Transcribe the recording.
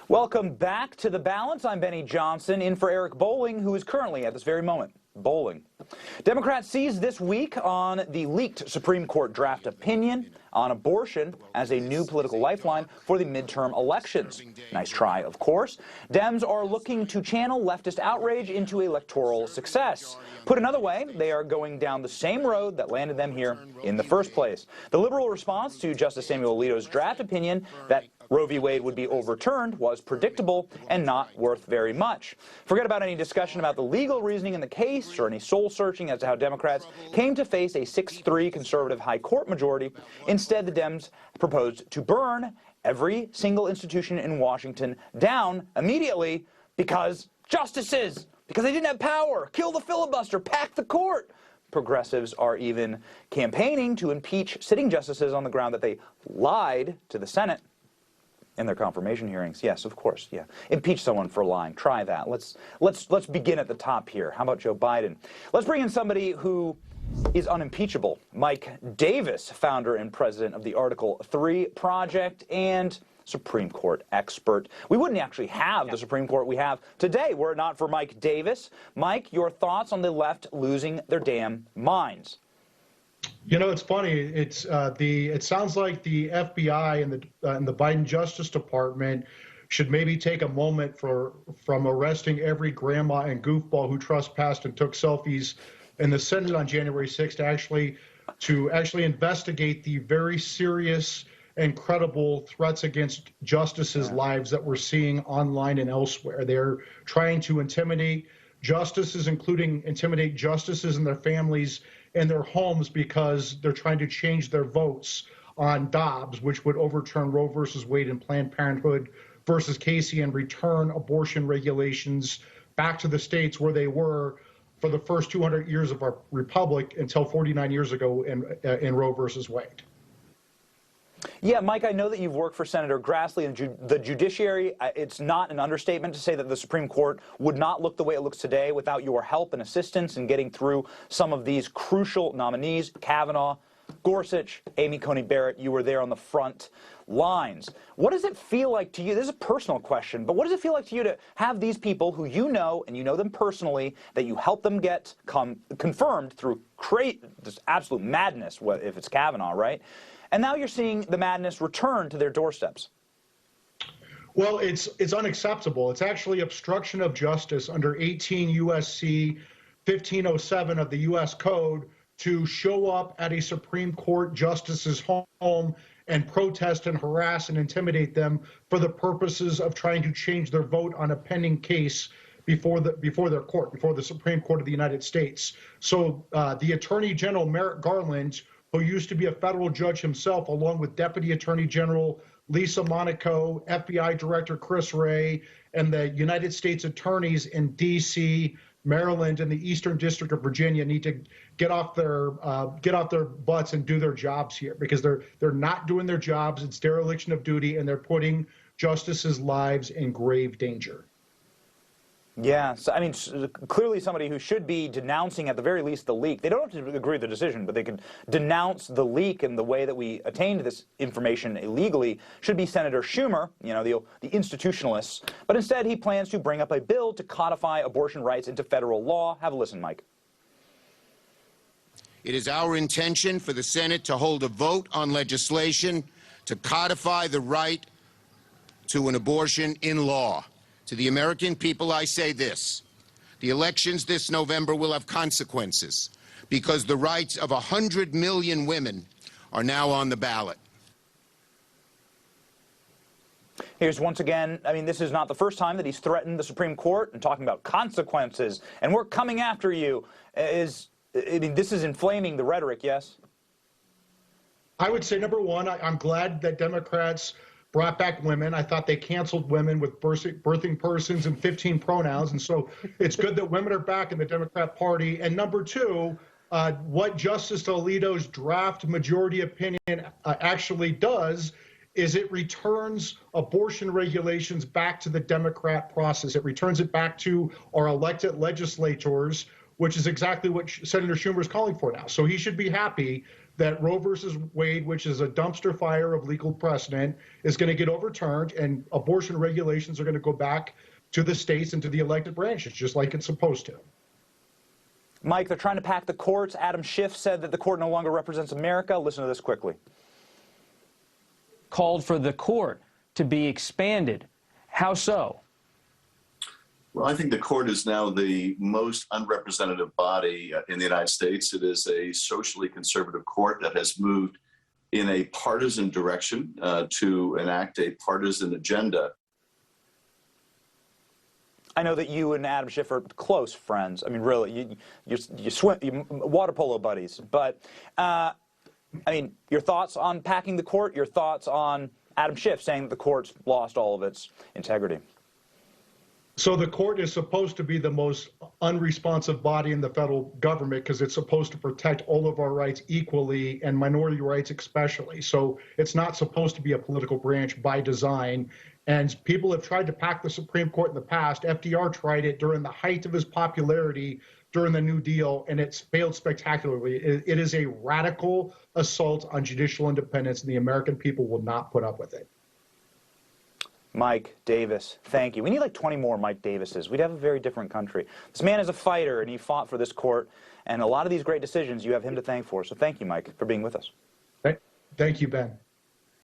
Welcome back to The Balance. I'm Benny Johnson, in for Eric Bolling, who is currently, at this very moment, bowling. Democrats seized this week on the leaked Supreme Court draft opinion on abortion as a new political lifeline for the midterm elections. Nice try, of course. Dems are looking to channel leftist outrage into electoral success. Put another way, they are going down the same road that landed them here in the first place. The liberal response to Justice Samuel Alito's draft opinion that Roe v. Wade would be overturned was predictable and not worth very much. Forget about any discussion about the legal reasoning in the case or any soul-searching as to how Democrats came to face a 6-3 conservative high court majority. Instead, the Dems proposed to burn every single institution in Washington down immediately because justices, because they didn't have power, kill the filibuster, pack the court. Progressives are even campaigning to impeach sitting justices on the ground that they lied to the Senate in their confirmation hearings. Yes, of course, yeah. Impeach someone for lying. Try that. Let's begin at the top here. How about Joe Biden? Let's bring in somebody who is unimpeachable. Mike Davis, founder and president of the Article 3 Project and Supreme Court expert. We wouldn't actually have the Supreme Court we have today were it not for Mike Davis. Mike, your thoughts on the left losing their damn minds? You know, it's funny. It sounds like the FBI and the Biden Justice Department should maybe take a moment from arresting every grandma and goofball who trespassed and took selfies in the Senate on January 6th to actually investigate the very serious and credible threats against justices' lives that we're seeing online and elsewhere. They're trying to intimidate justices, including intimidate justices and their families in their homes because they're trying to change their votes on Dobbs, which would overturn Roe versus Wade and Planned Parenthood versus Casey and return abortion regulations back to the states where they were for the first 200 years of our republic until 49 years ago in Roe versus Wade. Yeah, Mike, I know that you've worked for Senator Grassley and the judiciary. It's not an understatement to say that the Supreme Court would not look the way it looks today without your help and assistance in getting through some of these crucial nominees. Kavanaugh, Gorsuch, Amy Coney Barrett, you were there on the front lines. What does it feel like to you? This is a personal question, but what does it feel like to you to have these people who you know, and you know them personally, that you help them get confirmed through this absolute madness, if it's Kavanaugh, right? And now you're seeing the madness return to their doorsteps. Well, it's unacceptable. It's actually obstruction of justice under 18 U.S.C. 1507 of the U.S. Code to show up at a Supreme Court justice's home and protest and harass and intimidate them for the purposes of trying to change their vote on a pending case before their court, before the Supreme Court of the United States. So the Attorney General Merrick Garland, who used to be a federal judge himself, along with Deputy Attorney General Lisa Monaco, FBI Director Chris Wray, and the United States attorneys in D.C., Maryland, and the Eastern District of Virginia need to get off their butts and do their jobs here, because they're not doing their jobs. It's dereliction of duty, and they're putting justices' lives in grave danger. Yeah, so, I mean, clearly somebody who should be denouncing at the very least the leak. They don't have to agree with the decision, but they can denounce the leak and the way that we attained this information illegally should be Senator Schumer, you know, the institutionalists. But instead, he plans to bring up a bill to codify abortion rights into federal law. Have a listen, Mike. It is our intention for the Senate to hold a vote on legislation to codify the right to an abortion in law. To the American people, I say this: the elections this November will have consequences because the rights of 100 million women are now on the ballot. Here's once again, I mean, this is not the first time that he's threatened the Supreme Court and talking about consequences, and we're coming after you. I mean, this is inflaming the rhetoric, yes? I would say, number one, I'm glad that Democrats brought back women. I thought they canceled women with birthing persons and 15 pronouns. And so it's good that women are back in the Democrat Party. And number two, what Justice Alito's draft majority opinion actually does is it returns abortion regulations back to the Democrat process. It returns it back to our elected legislators, which is exactly what Senator Schumer is calling for now. So he should be happy that Roe versus Wade, which is a dumpster fire of legal precedent, is going to get overturned, and abortion regulations are going to go back to the states and to the elected branches, just like it's supposed to. Mike, they're trying to pack the courts. Adam Schiff said that the court no longer represents America. Listen to this quickly. Called for the court to be expanded. How so? Well, I think the court is now the most unrepresentative body in the United States. It is a socially conservative court that has moved in a partisan direction to enact a partisan agenda. I know that you and Adam Schiff are close friends. I mean, really, you swim, water polo buddies. But, I mean, your thoughts on packing the court, your thoughts on Adam Schiff saying that the court's lost all of its integrity. So the court is supposed to be the most unresponsive body in the federal government because it's supposed to protect all of our rights equally and minority rights especially. So it's not supposed to be a political branch by design. And people have tried to pack the Supreme Court in the past. FDR tried it during the height of his popularity during the New Deal, and it's failed spectacularly. It is a radical assault on judicial independence, and the American people will not put up with it. Mike Davis, thank you. We need like 20 more Mike Davises. We'd have a very different country. This man is a fighter, and he fought for this court, and a lot of these great decisions you have him to thank for. So thank you, Mike, for being with us. Thank you, Ben.